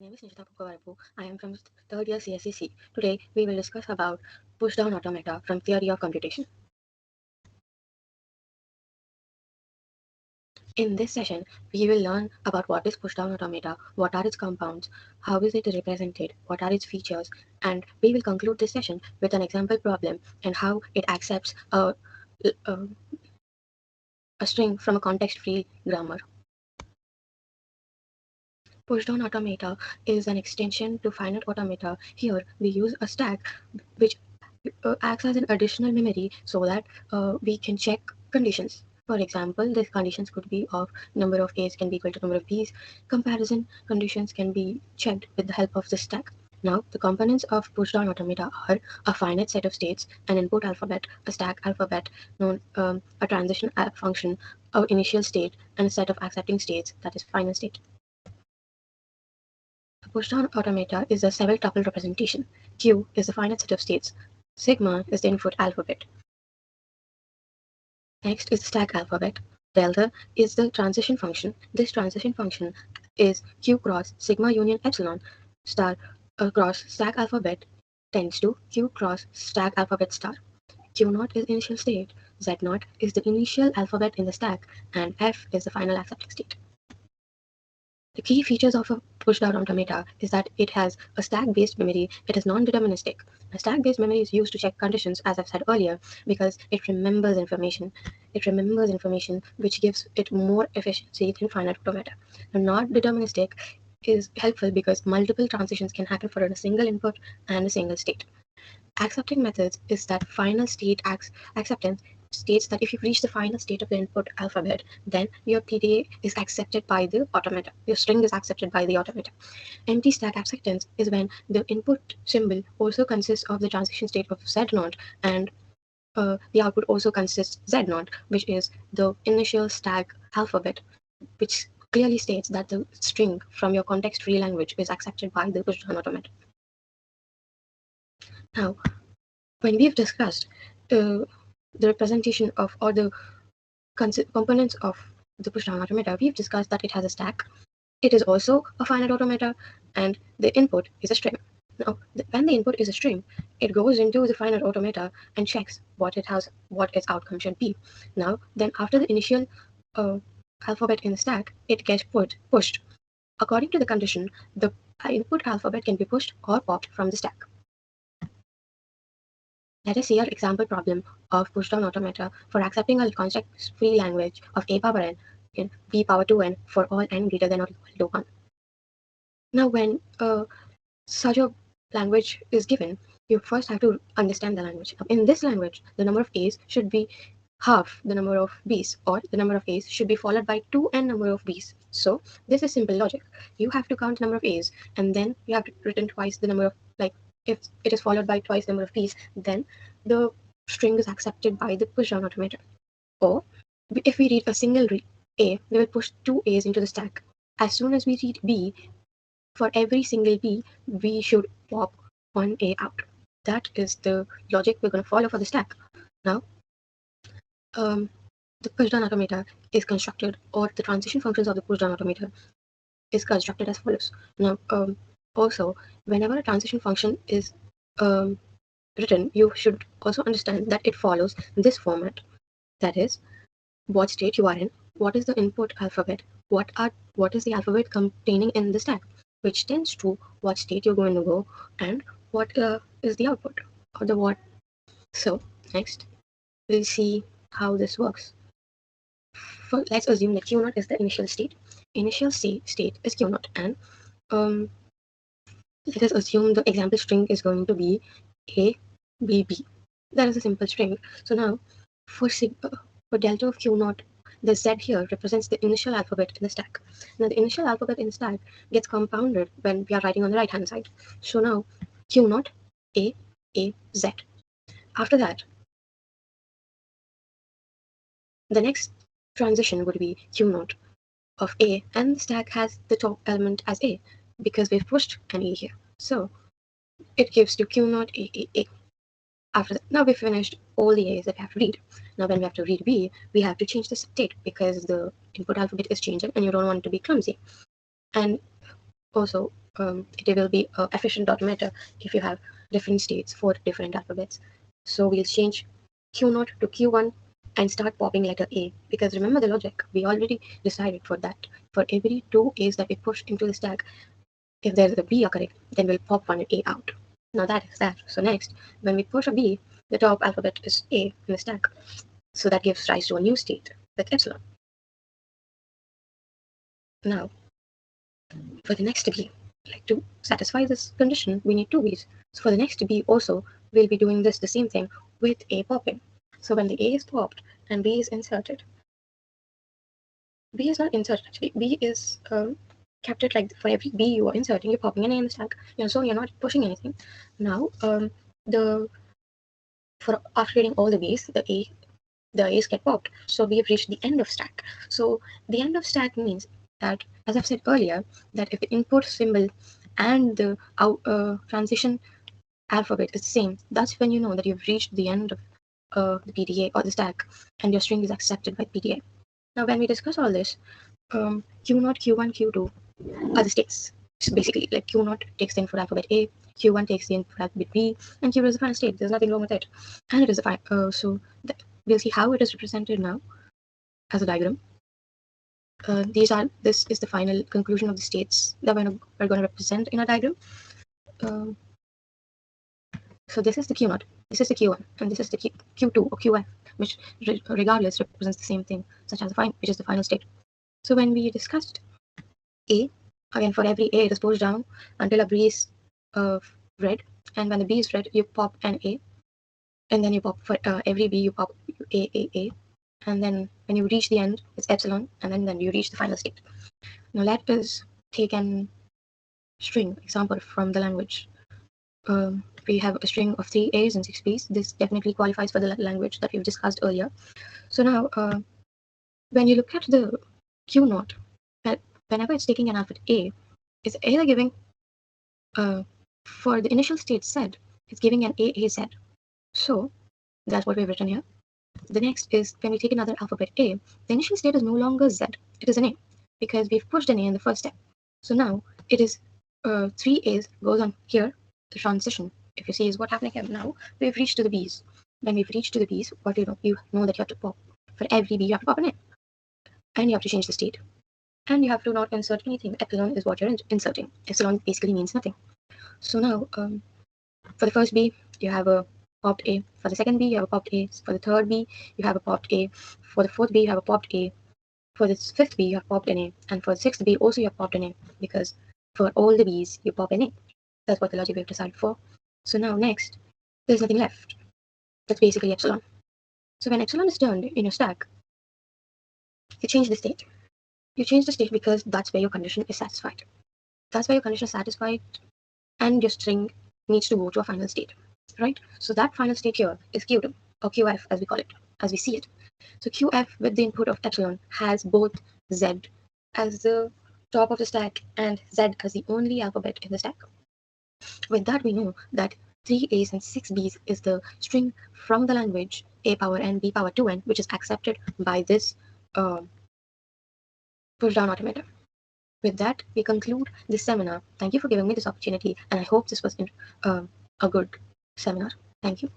name is Nishita Pukavarapu. I am from third year CSCC. Today, we will discuss about push-down automata from theory of computation. In this session, we will learn about what is push-down automata, what are its compounds, how is it represented, what are its features, and we will conclude this session with an example problem and how it accepts a, a string from a context-free grammar. Pushdown automata is an extension to finite automata. Here, we use a stack which acts as an additional memory so that we can check conditions. For example, these conditions could be of number of A's can be equal to number of B's. Comparison conditions can be checked with the help of the stack. Now, the components of pushdown automata are a finite set of states, an input alphabet, a stack alphabet, a transition function, an initial state, and a set of accepting states, that is final state. A pushdown automata is a several tuple representation. Q is the finite set of states. Sigma is the input alphabet. Next is the stack alphabet. Delta is the transition function. This transition function is Q cross sigma union epsilon star cross stack alphabet tends to Q cross stack alphabet star. Q naught is initial state, Z naught is the initial alphabet in the stack, and F is the final accepting state. The key features of a pushdown automata is that it has a stack-based memory. It is non-deterministic. A stack-based memory is used to check conditions, as I've said earlier, because it remembers information. It remembers information, which gives it more efficiency than finite automata. A non-deterministic is helpful because multiple transitions can happen for a single input and a single state. Accepting methods is that final state acceptance states that if you reach the final state of the input alphabet, then your PDA is accepted by the automata. Your string is accepted by the automata. Empty stack acceptance is when the input symbol also consists of the transition state of Z0 and the output also consists Z0, which is the initial stack alphabet, which clearly states that the string from your context-free language is accepted by the pushdown automata. Now, when we've discussed the representation of or the components of the pushdown automata, we've discussed that it has a stack. It is also a finite automata, and the input is a string. Now, when the input is a string, it goes into the finite automata and checks what its outcome should be. Now, then after the initial alphabet in the stack, it gets pushed. According to the condition, the input alphabet can be pushed or popped from the stack. Let us see our example problem of pushdown automata for accepting a context-free language of a power n in b power 2n for all n greater than or equal to 1. Now, when such a language is given, you first have to understand the language. In this language, the number of a's should be half the number of b's, or the number of a's should be followed by 2n number of b's. So this is simple logic. You have to count the number of a's, and then you have to return twice the number of, like, if it is followed by twice the number of b's, then the string is accepted by the pushdown automata. Or if we read a single a, we will push 2 a's into the stack. As soon as we read b, for every single b, we should pop 1 a out. That is the logic we're going to follow for the stack. Now, the pushdown automata is constructed, or the transition functions of the pushdown automata is constructed as follows. Now, also, whenever a transition function is written, you should also understand that it follows this format. That is, what state you are in, what is the input alphabet, what is the alphabet containing in the stack, which tends to what state you're going to go, and what is the output, or the what. So, next, we'll see how this works. Let's assume that Q0 is the initial state. Initial state is Q0, and let us assume the example string is going to be A, B, B. That is a simple string. So now, for delta of Q0, the Z here represents the initial alphabet in the stack. Now, the initial alphabet in the stack gets compounded when we are writing on the right-hand side. So now, Q0, A, Z. After that, the next transition would be Q0 of A, and the stack has the top element as A because we've pushed an A here. So it gives you Q0 A. After that, now we've finished all the A's that we have to read. Now when we have to read B, we have to change the state because the input alphabet is changing and you don't want to be clumsy. And also, it will be a efficient automata if you have different states for different alphabets. So we'll change Q0 to Q1 and start popping letter A, because remember the logic, we already decided for that. For every two A's that we push into the stack, if there's a B are correct, then we'll pop one A out. Now that is that. So next, when we push a B, the top alphabet is A in the stack. So that gives rise to a new state with epsilon. Now, for the next B, like to satisfy this condition, we need two B's. So for the next B also, we'll be doing the same thing with A popping. So when the A is popped and B is inserted, B is not inserted actually, B is kept it like for every B you are inserting, you're popping an A in the stack. So you're not pushing anything. Now, the for after getting all the B's, the A's get popped. So we have reached the end of stack. So the end of stack means that, as I've said earlier, that if the input symbol and the transition alphabet is the same, that's when you know that you've reached the end of the PDA or the stack, and your string is accepted by PDA. Now, when we discuss all this, Q0, Q1, Q2 are the states. So basically, like Q0 takes the input alphabet A, Q1 takes the input alphabet B, and Q2 is the final state. There's nothing wrong with it, and it is the final. We'll see how it is represented now as a diagram. This is the final conclusion of the states that we're going to represent in a diagram. So this is the Q0, this is the Q1, and this is the Q2 or QF, which regardless represents the same thing, such as which is the final state. So when we discussed A, again for every A it is pushed down until a B is red, and when the B is red you pop an A, and then you pop for every B you pop A, and then when you reach the end it's epsilon, and then you reach the final state. Now let us take an string example from the language. We have a string of 3 A's and 6 B's. This definitely qualifies for the language that we've discussed earlier. So now, when you look at the Q0, whenever it's taking an alphabet A, it's either giving, for the initial state Z, it's giving an AAZ. So that's what we've written here. The next is when we take another alphabet A, the initial state is no longer Z, it is an A, because we've pushed an A in the first step. So now it is 3 A's goes on here, the transition, if you see, is what happening here. Now we've reached to the B's. When we've reached to the B's, what do you know? You know that you have to pop. For every B, you have to pop an A. And you have to change the state. And you have to not insert anything. Epsilon is what you're inserting. Epsilon basically means nothing. So now, for the first B, you have a popped A. For the second B, you have a popped A. For the third B, you have a popped A. For the fourth B, you have a popped A. For the fifth B, you have popped an A. And for the sixth B, also you have popped an A. Because for all the B's, you pop an A. That's what the logic we've decided for. So now next, there's nothing left. That's basically epsilon. So when epsilon is turned in your stack, you change the state. You change the state because that's where your condition is satisfied. That's where your condition is satisfied, and your string needs to go to a final state, right? So that final state here is Q2 or QF as we call it, as we see it. So QF with the input of epsilon has both Z as the top of the stack and Z as the only alphabet in the stack. With that, we know that 3 A's and 6 B's is the string from the language A power n, B power 2n, which is accepted by this push-down automata. With that, we conclude this seminar. Thank you for giving me this opportunity, and I hope this was a good seminar. Thank you.